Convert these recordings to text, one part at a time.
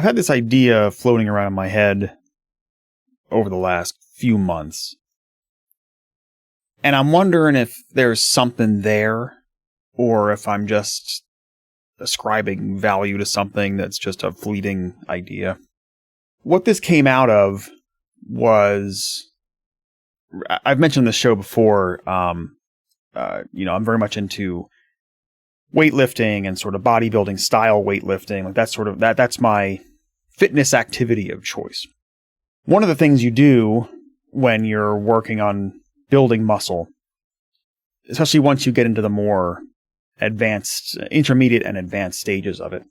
I've had this idea floating around in my head over the last few months. And I'm wondering if there's something there, or if I'm just ascribing value to something that's just a fleeting idea. What this came out of was, I've mentioned this show before, I'm very much into weightlifting and sort of bodybuilding style weightlifting. Like that's my fitness activity of choice. One of the things you do when you're working on building muscle, especially once you get into the more advanced, intermediate and advanced stages of it,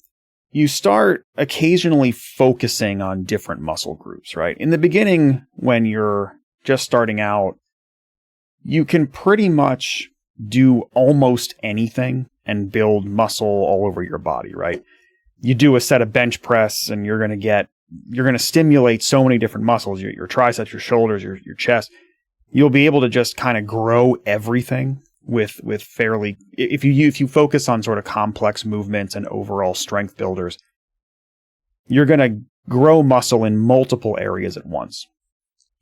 you start occasionally focusing on different muscle groups, right? In the beginning, when you're just starting out, you can pretty much do almost anything and build muscle all over your body, right? You do a set of bench press and you're going to stimulate so many different muscles, your triceps, your shoulders, your chest. You'll be able to just kind of grow everything with fairly, if you focus on sort of complex movements and overall strength builders, you're going to grow muscle in multiple areas at once.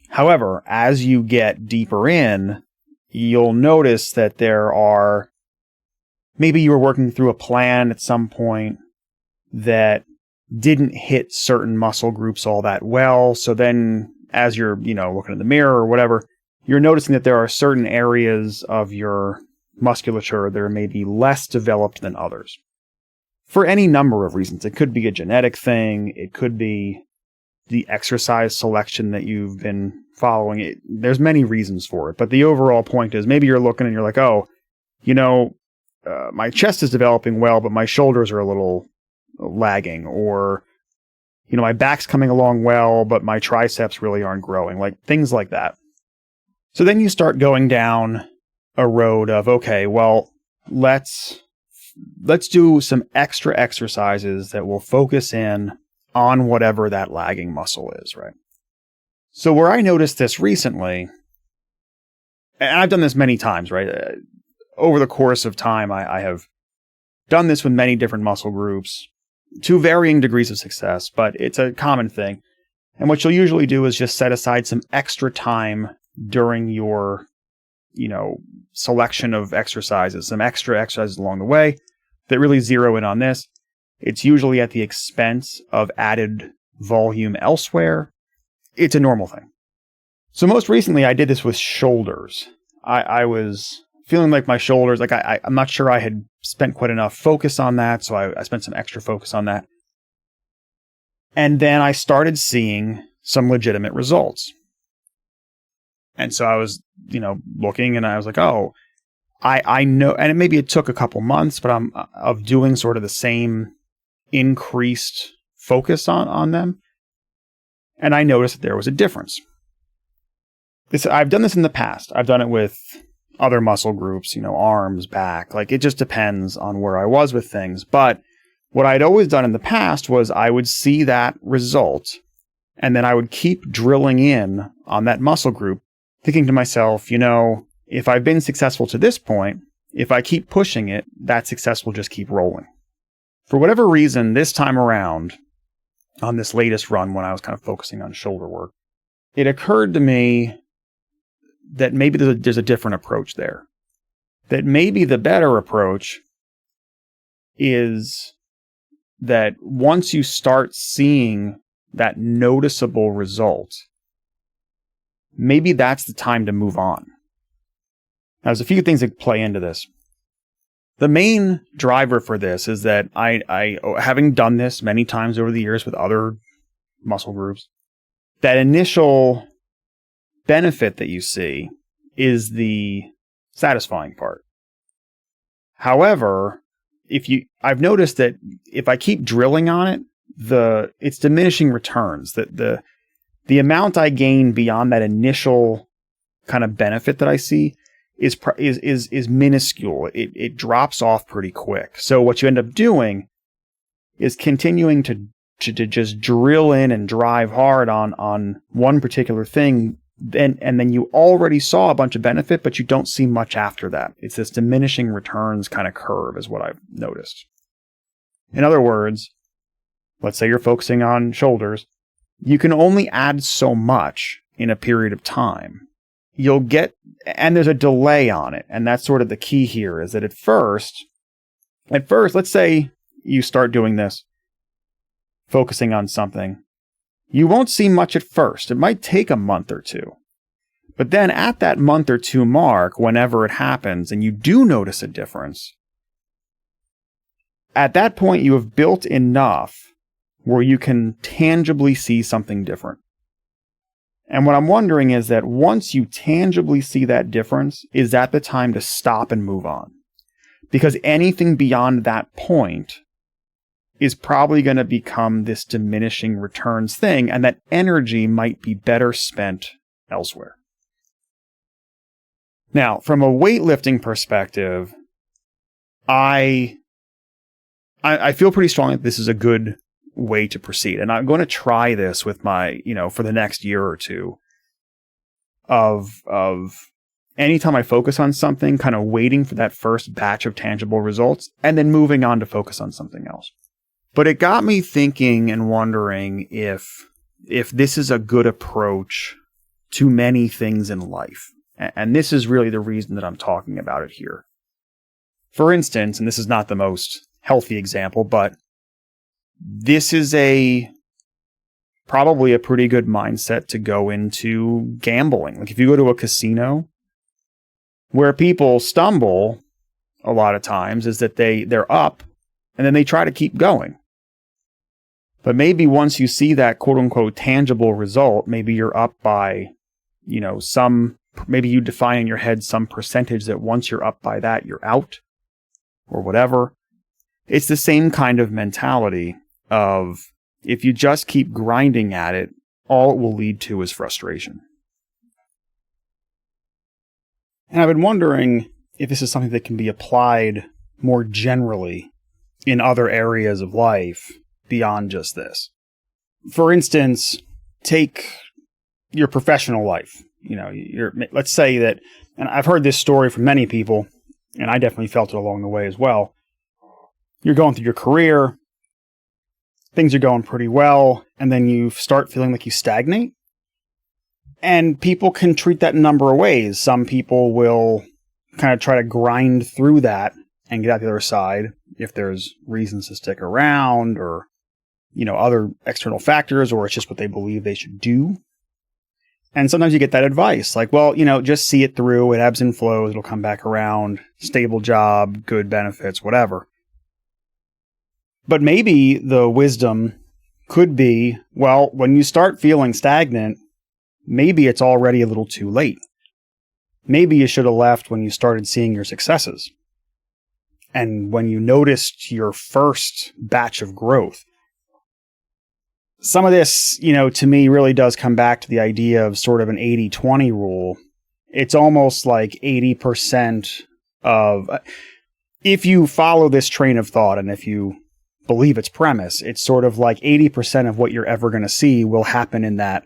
However, as you get deeper in, you'll notice that maybe you were working through a plan at some point that didn't hit certain muscle groups all that well. So then as you're, looking in the mirror or whatever, you're noticing that there are certain areas of your musculature that are maybe less developed than others. For any number of reasons. It could be a genetic thing. It could be the exercise selection that you've been following. There's many reasons for it. But the overall point is maybe you're looking and you're like, my chest is developing well, but my shoulders are a little lagging. Or, my back's coming along well, but my triceps really aren't growing. Like things like that. So then you start going down a road of, okay, well, let's do some extra exercises that will focus in on whatever that lagging muscle is, right? So where I noticed this recently, and I've done this many times, right? Over the course of time, I have done this with many different muscle groups to varying degrees of success, but it's a common thing. And what you'll usually do is just set aside some extra time during your, selection of exercises, some extra exercises along the way that really zero in on this. It's usually at the expense of added volume elsewhere. It's a normal thing. So most recently I did this with shoulders. I was feeling like my shoulders, like I'm not sure I had spent quite enough focus on that. So I spent some extra focus on that. And then I started seeing some legitimate results. And so I was, looking and I was like, oh, I know, and maybe it took a couple months, but I'm of doing sort of the same increased focus on them. And I noticed that there was a difference. I've done this in the past. I've done it with other muscle groups, arms, back, like it just depends on where I was with things. But what I'd always done in the past was I would see that result and then I would keep drilling in on that muscle group, thinking to myself, if I've been successful to this point, if I keep pushing it, that success will just keep rolling. For whatever reason, this time around, on this latest run when I was kind of focusing on shoulder work, it occurred to me that maybe there's a different approach there. That maybe the better approach is that once you start seeing that noticeable result, maybe that's the time to move on. Now, there's a few things that play into this. The main driver for this is that I having done this many times over the years with other muscle groups, that initial benefit that you see is the satisfying part. However, I've noticed that if I keep drilling on it, it's diminishing returns. That the amount I gain beyond that initial kind of benefit that I see is minuscule. It drops off pretty quick. So what you end up doing is continuing to just drill in and drive hard on one particular thing, and then you already saw a bunch of benefit, but you don't see much after that. It's this diminishing returns kind of curve is what I've noticed. In other words, let's say you're focusing on shoulders, you can only add so much in a period of time. And there's a delay on it. And that's sort of the key here, is that at first, let's say you start doing this, focusing on something. You won't see much at first. It might take a month or two. But then at that month or two mark, whenever it happens, and you do notice a difference, at that point you have built enough where you can tangibly see something different. And what I'm wondering is that once you tangibly see that difference, is that the time to stop and move on? Because anything beyond that point is probably going to become this diminishing returns thing, and that energy might be better spent elsewhere. Now, from a weightlifting perspective, I feel pretty strongly that this is a good way to proceed. And I'm going to try this with my, for the next year or two of anytime I focus on something, kind of waiting for that first batch of tangible results and then moving on to focus on something else. But it got me thinking and wondering if this is a good approach to many things in life. And this is really the reason that I'm talking about it here. For instance, and this is not the most healthy example, but this is probably a pretty good mindset to go into gambling. Like if you go to a casino, where people stumble a lot of times is that they're up and then they try to keep going. But maybe once you see that quote unquote tangible result, maybe you're up by, maybe you define in your head some percentage that once you're up by that, you're out or whatever. It's the same kind of mentality of if you just keep grinding at it, all it will lead to is frustration. And I've been wondering if this is something that can be applied more generally in other areas of life beyond just this. For instance, take your professional life. Let's say that, and I've heard this story from many people, and I definitely felt it along the way as well. You're going through your career, things are going pretty well, and then you start feeling like you stagnate. And people can treat that in a number of ways. Some people will kind of try to grind through that and get out the other side if there's reasons to stick around or, other external factors, or it's just what they believe they should do. And sometimes you get that advice like, well, just see it through. It ebbs and flows. It'll come back around. Stable job, good benefits, whatever. But maybe the wisdom could be, well, when you start feeling stagnant, maybe it's already a little too late. Maybe you should have left when you started seeing your successes. And when you noticed your first batch of growth. Some of this, to me really does come back to the idea of sort of an 80-20 rule. It's almost like 80% of, if you follow this train of thought and if you believe its premise, it's sort of like 80% of what you're ever going to see will happen in that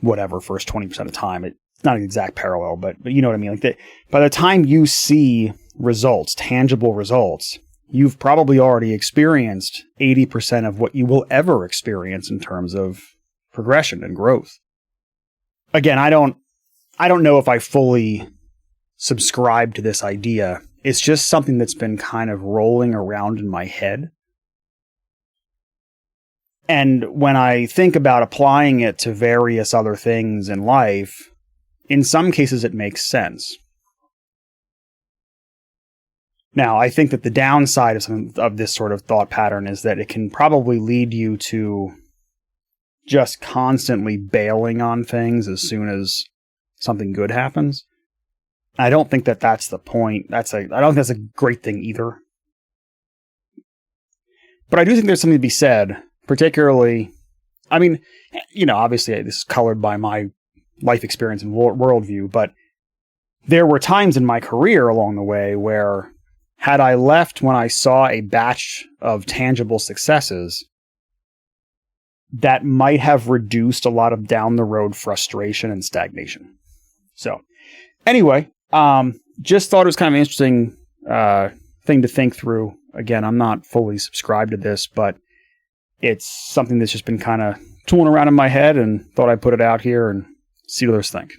first 20% of time. It's not an exact parallel, but you know what I mean? Like by the time you see results, tangible results, you've probably already experienced 80% of what you will ever experience in terms of progression and growth. Again, I don't know if I fully subscribe to this idea. It's just something that's been kind of rolling around in my head. And when I think about applying it to various other things in life, in some cases it makes sense. Now, I think that the downside of this sort of thought pattern is that it can probably lead you to just constantly bailing on things as soon as something good happens. I don't think that that's the point. I don't think that's a great thing either. But I do think there's something to be said, particularly, obviously this is colored by my life experience and worldview, but there were times in my career along the way where had I left when I saw a batch of tangible successes, that might have reduced a lot of down the road frustration and stagnation. So anyway, just thought it was kind of an interesting thing to think through. Again, I'm not fully subscribed to this, but it's something that's just been kind of tooling around in my head and thought I'd put it out here and see what others think.